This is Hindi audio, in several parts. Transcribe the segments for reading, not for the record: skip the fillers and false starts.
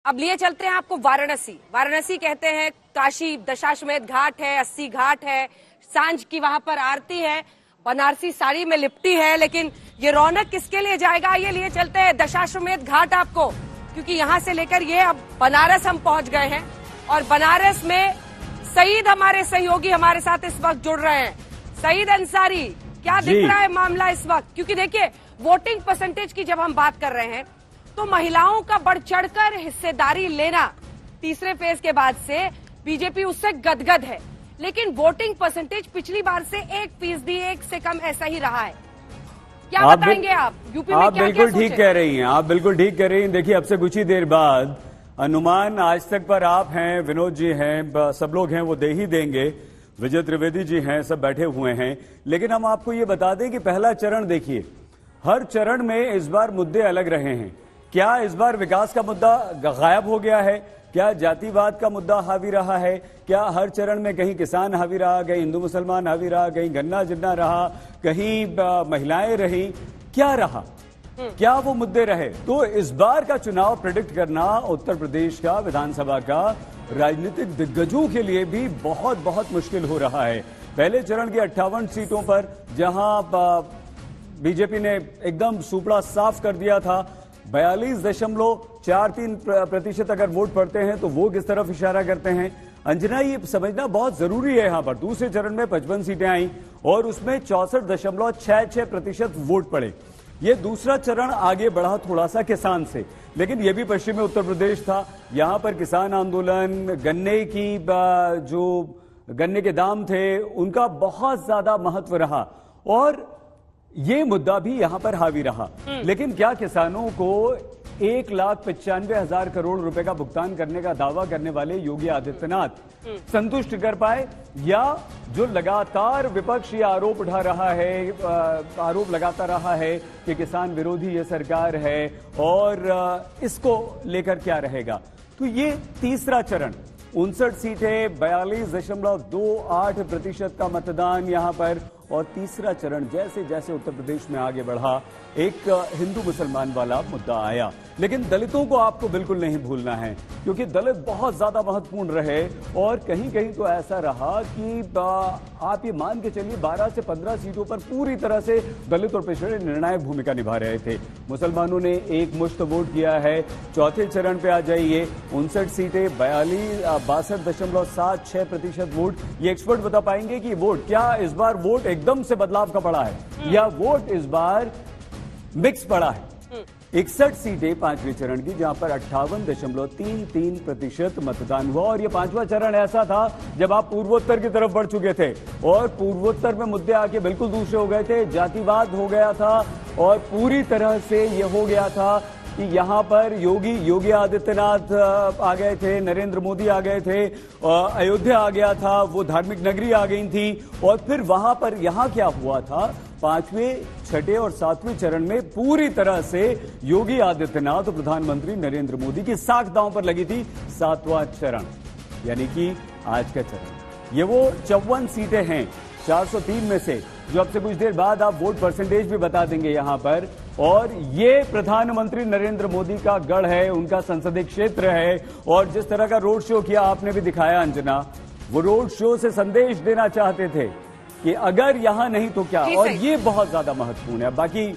अब लिए चलते हैं आपको वाराणसी। वाराणसी कहते हैं काशी, दशाश्वमेध घाट है, 80 घाट है, सांझ की वहां पर आरती है, बनारसी साड़ी में लिपटी है। लेकिन ये रौनक किसके लिए जाएगा, ये लिए चलते हैं दशाश्वमेध घाट आपको, क्योंकि यहां से लेकर ये अब बनारस हम पहुंच गए हैं। और बनारस में सईद हमारे सहयोगी हमारे साथ इस वक्त जुड़ रहे हैं। सईद अंसारी, क्या दिख रहा है मामला इस वक्त? क्योंकि देखिए, वोटिंग परसेंटेज की जब हम बात कर रहे हैं तो महिलाओं का बढ़ चढ़कर हिस्सेदारी लेना तीसरे फेज के बाद से बीजेपी उससे गदगद है। लेकिन वोटिंग परसेंटेज पिछली बार से 1% 1 से कम ऐसा ही रहा है। क्या बताएंगे आप? यूपी में आप क्या बिल्कुल ठीक कह रही हैं, आप बिल्कुल ठीक कह रही हैं। देखिए, अब से कुछ ही देर बाद अनुमान आज तक पर आप हैं, विनोद जी हैं, सब लोग हैं, वो दे ही देंगे। विजय त्रिवेदी जी हैं, सब बैठे हुए हैं। लेकिन हम आपको ये बता दें कि पहला चरण देखिए, हर चरण में इस बार मुद्दे अलग रहे हैं। क्या इस बार विकास का मुद्दा गायब हो गया है? क्या जातिवाद का मुद्दा हावी रहा है? क्या हर चरण में कहीं किसान हावी रहा, कहीं हिंदू मुसलमान हावी रहा, कहीं गन्ना जिन्ना रहा, कहीं महिलाएं रही? क्या रहा? क्या वो मुद्दे रहे? तो इस बार का चुनाव प्रेडिक्ट करना उत्तर प्रदेश का विधानसभा का राजनीतिक दिग्गजों के लिए भी बहुत बहुत मुश्किल हो रहा है। पहले चरण की 58 सीटों पर जहां बीजेपी ने एकदम सुपड़ा साफ कर दिया था, 42.43% अगर वोट पड़ते हैं तो वो किस तरफ इशारा करते हैं, अंजना, ये समझना बहुत जरूरी है। यहां पर दूसरे चरण में 55 सीटें आई और उसमें 64.66% वोट पड़े। ये दूसरा चरण आगे बढ़ा थोड़ा सा किसान से, लेकिन यह भी पश्चिमी उत्तर प्रदेश था। यहां पर किसान आंदोलन, गन्ने के दाम थे, उनका बहुत ज्यादा महत्व रहा और ये मुद्दा भी यहां पर हावी रहा। लेकिन क्या किसानों को 1,95,000 करोड़ रुपए का भुगतान करने का दावा करने वाले योगी आदित्यनाथ संतुष्ट कर पाए? या जो लगातार विपक्ष ये आरोप उठा रहा है, आरोप लगाता रहा है कि किसान विरोधी ये सरकार है और इसको लेकर क्या रहेगा? तो ये तीसरा चरण, 59 सीटें, 42.28% का मतदान यहां पर। और तीसरा चरण जैसे जैसे उत्तर प्रदेश में आगे बढ़ा, एक हिंदू मुसलमान वाला मुद्दा आया। लेकिन दलितों को आपको बिल्कुल नहीं भूलना है, क्योंकि दलित बहुत ज्यादा महत्वपूर्ण रहे और कहीं कहीं तो ऐसा रहा कि आप ये मान के चलिए 12 से 15 सीटों पर पूरी तरह से दलित और पिछड़े निर्णायक भूमिका निभा रहे थे। मुसलमानों ने एक मुश्त वोट किया है। चौथे चरण पे आ जाइए, 59 सीटें, 62.76% वोट। ये एक्सपर्ट बता पाएंगे कि वोट क्या इस बार वोट एकदम से बदलाव का पड़ा है या वोट इस बार मिक्स पड़ा है। 61 सीटें पांचवें चरण की, जहां पर 58.33% मतदान हुआ। और ये पांचवा चरण ऐसा था जब आप पूर्वोत्तर की तरफ बढ़ चुके थे और पूर्वोत्तर में मुद्दे आके बिल्कुल दूसरे हो गए थे। जातिवाद हो गया था और पूरी तरह से ये हो गया था कि यहां पर योगी आदित्यनाथ आ गए थे, नरेंद्र मोदी आ गए थे, अयोध्या आ गया था, वो धार्मिक नगरी आ गई थी। और फिर वहां पर यहां क्या हुआ था, पांचवें, छठे और सातवें चरण में पूरी तरह से योगी आदित्यनाथ और प्रधानमंत्री नरेंद्र मोदी की साख दांव पर लगी थी। सातवां चरण यानी कि आज का चरण, ये वो 54 सीटें हैं 403 में से, जो अब से कुछ देर बाद आप वोट परसेंटेज भी बता देंगे यहां पर। और ये प्रधानमंत्री नरेंद्र मोदी का गढ़ है, उनका संसदीय क्षेत्र है। और जिस तरह का रोड शो किया आपने भी दिखाया अंजना, वो रोड शो से संदेश देना चाहते थे कि अगर यहां नहीं तो क्या। और ये बहुत ज्यादा महत्वपूर्ण है। बाकी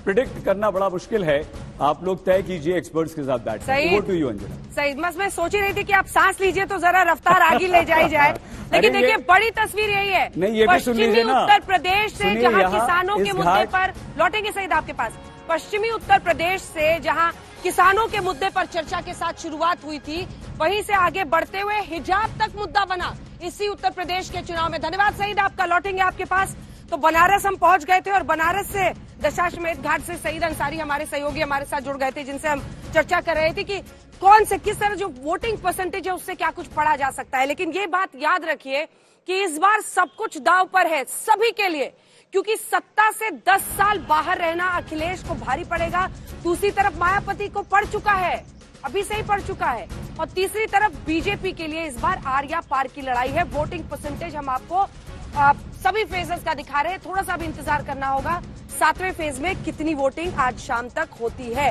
प्रिडिक्ट करना बड़ा मुश्किल है, आप लोग तय कीजिए एक्सपर्ट्स के साथ बैठ कर। वो टू यू अंजना। सही, बस मैं सोच ही रही थी कि आप सांस लीजिए तो जरा रफ्तार आगे ले जाई जाए। लेकिन देखिए, बड़ी तस्वीर यही है। नहीं, ये भी सुन लीजिए ना, उत्तर प्रदेश से जहां किसानों के मुद्दे पर लौटेंगे सईद आपके पास, पश्चिमी उत्तर प्रदेश से जहां किसानों के मुद्दे पर चर्चा के साथ शुरुआत हुई थी, वहीं से आगे बढ़ते हुए हिजाब तक मुद्दा बना इसी उत्तर प्रदेश के चुनाव में। धन्यवाद सईद आपका, लौटेंगे आपके पास। तो बनारस हम पहुंच गए थे और बनारस से दशाश्वमेध घाट से सईद अंसारी हमारे सहयोगी हमारे साथ जुड़ गए थे, जिनसे हम चर्चा कर रहे थे कि कौन से किस तरह जो वोटिंग परसेंटेज है उससे क्या कुछ पढ़ा जा सकता है। लेकिन ये बात याद रखिए कि इस बार सब कुछ दांव पर है सभी के लिए, क्योंकि सत्ता से 10 साल बाहर रहना अखिलेश को भारी पड़ेगा। दूसरी तरफ मायावती को पड़ चुका है, अभी से ही पड़ चुका है। और तीसरी तरफ बीजेपी के लिए इस बार आर या पार की लड़ाई है। वोटिंग परसेंटेज हम आपको सभी फेजेस का दिखा रहे हैं, थोड़ा सा भी इंतजार करना होगा 7वें फेज में कितनी वोटिंग आज शाम तक होती है।